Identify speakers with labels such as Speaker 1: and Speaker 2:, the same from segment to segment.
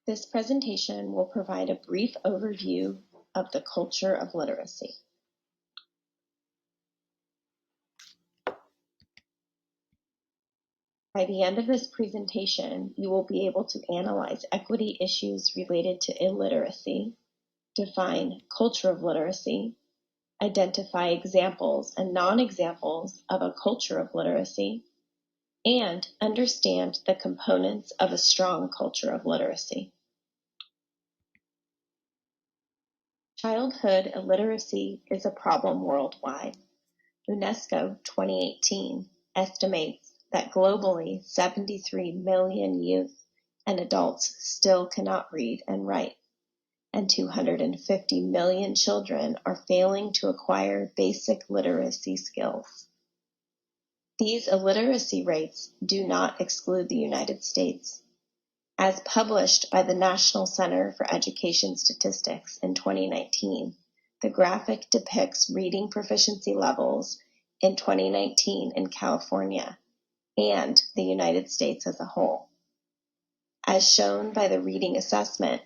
Speaker 1: This presentation will provide a brief overview of the culture of literacy. By the end of this presentation, you will be able to analyze equity issues related to illiteracy, define culture of literacy, identify examples and non-examples of a culture of literacy, and understand the components of a strong culture of literacy. Childhood illiteracy is a problem worldwide. UNESCO 2018 estimates that globally 73 million youth and adults still cannot read and write, and 250 million children are failing to acquire basic literacy skills. These illiteracy rates do not exclude the United States. As published by the National Center for Education Statistics in 2019, the graphic depicts reading proficiency levels in 2019 in California and the United States as a whole. As shown by the reading assessment,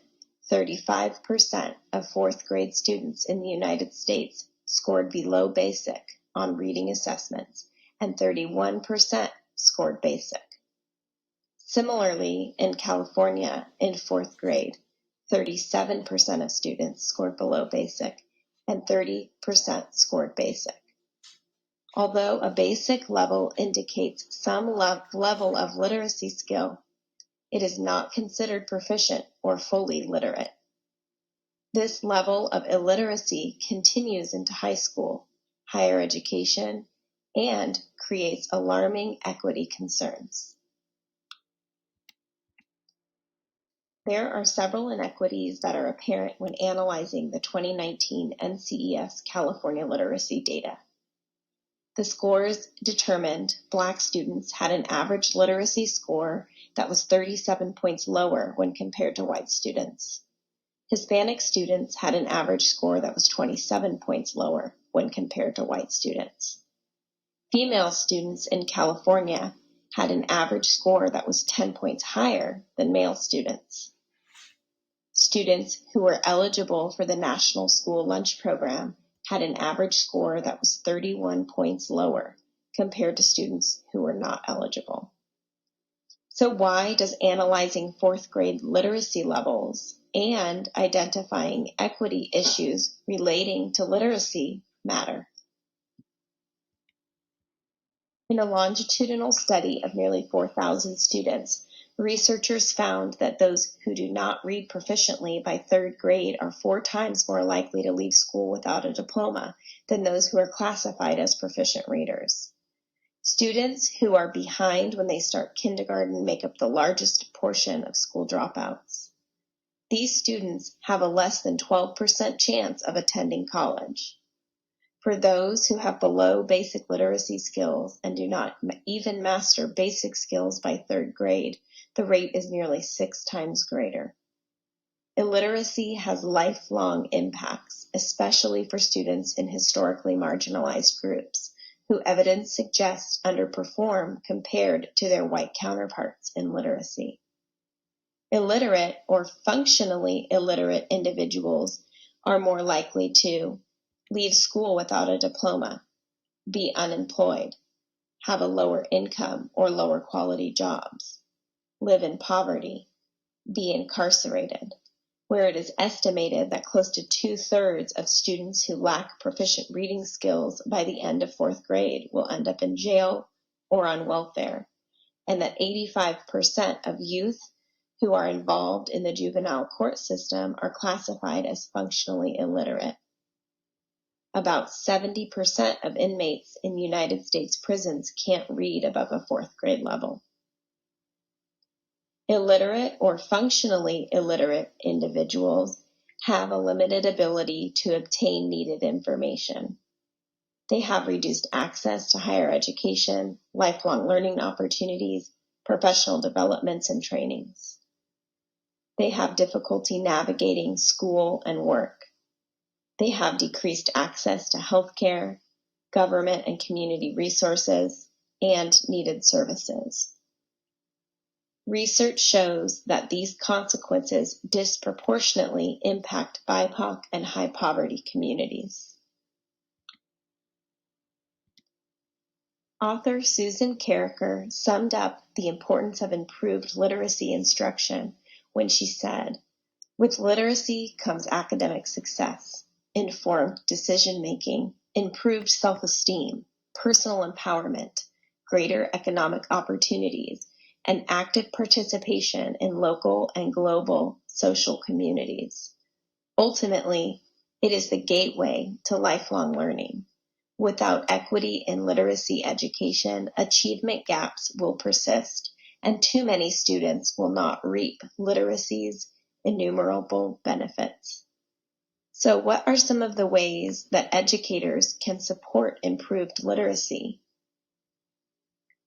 Speaker 1: 35% of fourth grade students in the United States scored below basic on reading assessments, and 31% scored basic. Similarly, in California, in fourth grade, 37% of students scored below basic, and 30% scored basic. Although a basic level indicates some level of literacy skill, it is not considered proficient or fully literate. This level of illiteracy continues into high school, higher education, and creates alarming equity concerns. There are several inequities that are apparent when analyzing the 2019 NCES California literacy data. The scores determined Black students had an average literacy score that was 37 points lower when compared to white students. Hispanic students had an average score that was 27 points lower when compared to white students. Female students in California had an average score that was 10 points higher than male students. Students who were eligible for the National School Lunch Program had an average score that was 31 points lower compared to students who were not eligible. So why does analyzing fourth grade literacy levels and identifying equity issues relating to literacy matter? In a longitudinal study of nearly 4,000 students, researchers found that those who do not read proficiently by third grade are 4 times more likely to leave school without a diploma than those who are classified as proficient readers. Students who are behind when they start kindergarten make up the largest portion of school dropouts. These students have a less than 12% chance of attending college. For those who have below basic literacy skills and do not even master basic skills by third grade, the rate is nearly 6 times greater. Illiteracy has lifelong impacts, especially for students in historically marginalized groups, who evidence suggests underperform compared to their white counterparts in literacy. Illiterate or functionally illiterate individuals are more likely to leave school without a diploma, be unemployed, have a lower income or lower quality jobs, live in poverty, be incarcerated, where it is estimated that close to 2/3 of students who lack proficient reading skills by the end of fourth grade will end up in jail or on welfare, and that 85% of youth who are involved in the juvenile court system are classified as functionally illiterate. About 70% of inmates in United States prisons can't read above a fourth grade level. Illiterate or functionally illiterate individuals have a limited ability to obtain needed information. They have reduced access to higher education, lifelong learning opportunities, professional developments, and trainings. They have difficulty navigating school and work. They have decreased access to healthcare, government and community resources, and needed services. Research shows that these consequences disproportionately impact BIPOC and high poverty communities. Author Susan Carriker summed up the importance of improved literacy instruction when she said, "With literacy comes academic success, informed decision-making, improved self-esteem, personal empowerment, greater economic opportunities, and active participation in local and global social communities. Ultimately, it is the gateway to lifelong learning. Without equity in literacy education, achievement gaps will persist, and too many students will not reap literacy's innumerable benefits." So, what are some of the ways that educators can support improved literacy?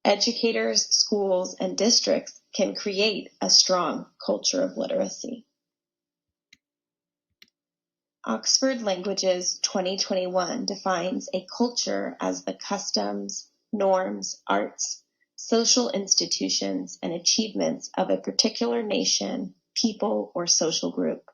Speaker 1: Educators, schools, and districts can create a strong culture of literacy. Oxford Languages 2021 defines a culture as the customs, norms, arts, social institutions, and achievements of a particular nation, people, or social group.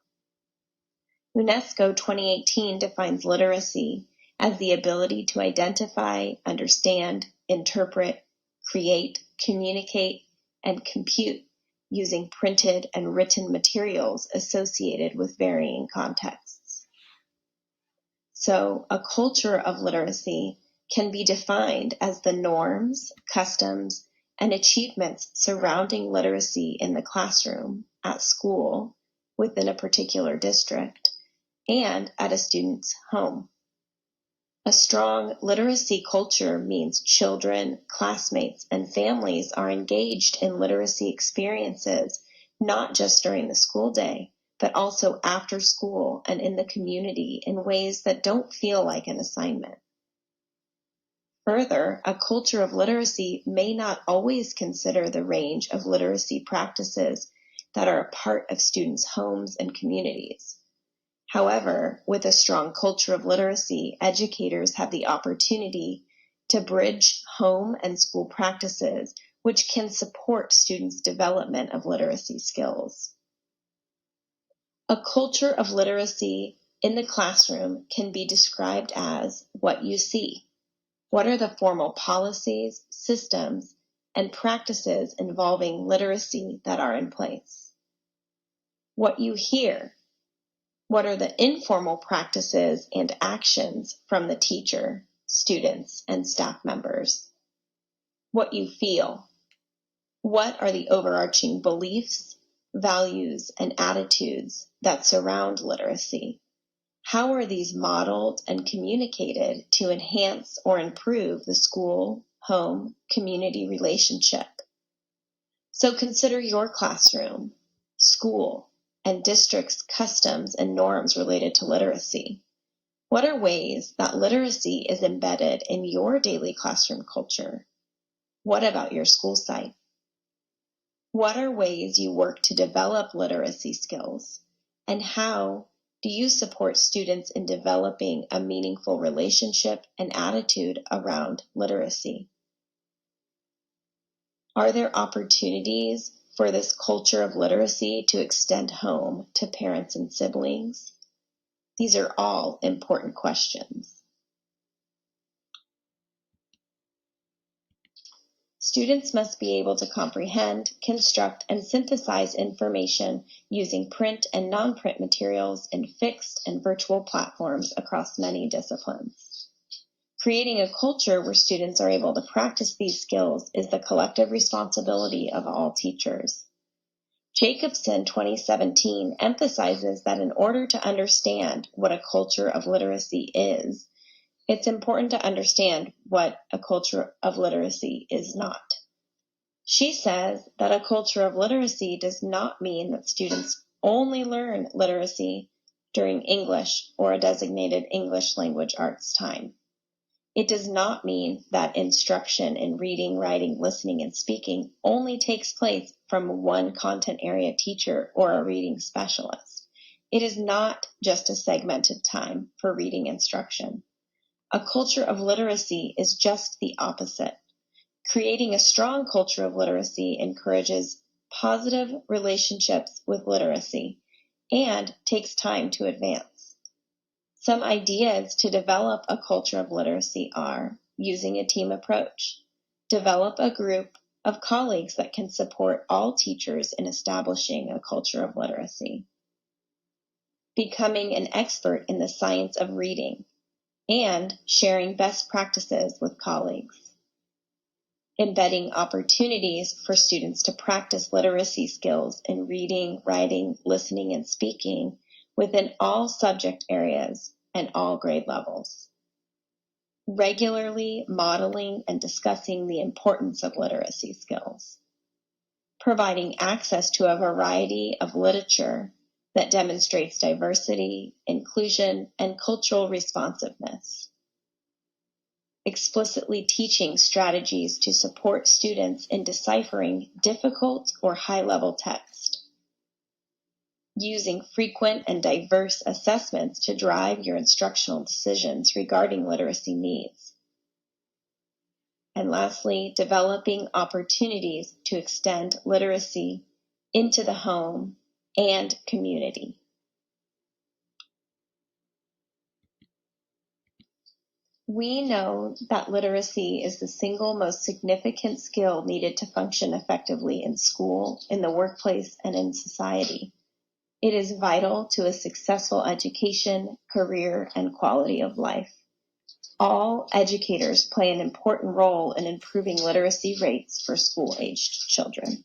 Speaker 1: UNESCO 2018 defines literacy as the ability to identify, understand, interpret, create, communicate, and compute using printed and written materials associated with varying contexts. So, a culture of literacy can be defined as the norms, customs, and achievements surrounding literacy in the classroom, at school, within a particular district, and at a student's home. A strong literacy culture means children, classmates, and families are engaged in literacy experiences, not just during the school day, but also after school and in the community in ways that don't feel like an assignment. Further, a culture of literacy may not always consider the range of literacy practices that are a part of students' homes and communities. However, with a strong culture of literacy, educators have the opportunity to bridge home and school practices, which can support students' development of literacy skills. A culture of literacy in the classroom can be described as what you see. What are the formal policies, systems, and practices involving literacy that are in place? What you hear. What are the informal practices and actions from the teacher, students, and staff members? What you feel. What are the overarching beliefs, values, and attitudes that surround literacy? How are these modeled and communicated to enhance or improve the school, home, community relationship? So consider your classroom, school, and district's customs and norms related to literacy. What are ways that literacy is embedded in your daily classroom culture? What about your school site? What are ways you work to develop literacy skills? And how do you support students in developing a meaningful relationship and attitude around literacy? Are there opportunities for this culture of literacy to extend home to parents and siblings? These are all important questions. Students must be able to comprehend, construct, and synthesize information using print and non-print materials in fixed and virtual platforms across many disciplines. Creating a culture where students are able to practice these skills is the collective responsibility of all teachers. Jacobson 2017 emphasizes that in order to understand what a culture of literacy is, it's important to understand what a culture of literacy is not. She says that a culture of literacy does not mean that students only learn literacy during English or a designated English language arts time. It does not mean that instruction in reading, writing, listening, and speaking only takes place from one content area teacher or a reading specialist. It is not just a segmented time for reading instruction. A culture of literacy is just the opposite. Creating a strong culture of literacy encourages positive relationships with literacy, and takes time to advance. Some ideas to develop a culture of literacy are using a team approach, develop a group of colleagues that can support all teachers in establishing a culture of literacy, becoming an expert in the science of reading, and sharing best practices with colleagues, embedding opportunities for students to practice literacy skills in reading, writing, listening, and speaking within all subject areas and all grade levels, regularly modeling and discussing the importance of literacy skills, providing access to a variety of literature that demonstrates diversity, inclusion, and cultural responsiveness, explicitly teaching strategies to support students in deciphering difficult or high-level text, using frequent and diverse assessments to drive your instructional decisions regarding literacy needs, and lastly, developing opportunities to extend literacy into the home and community. We know that literacy is the single most significant skill needed to function effectively in school, in the workplace, and in society. It is vital to a successful education, career, and quality of life. All educators play an important role in improving literacy rates for school-aged children.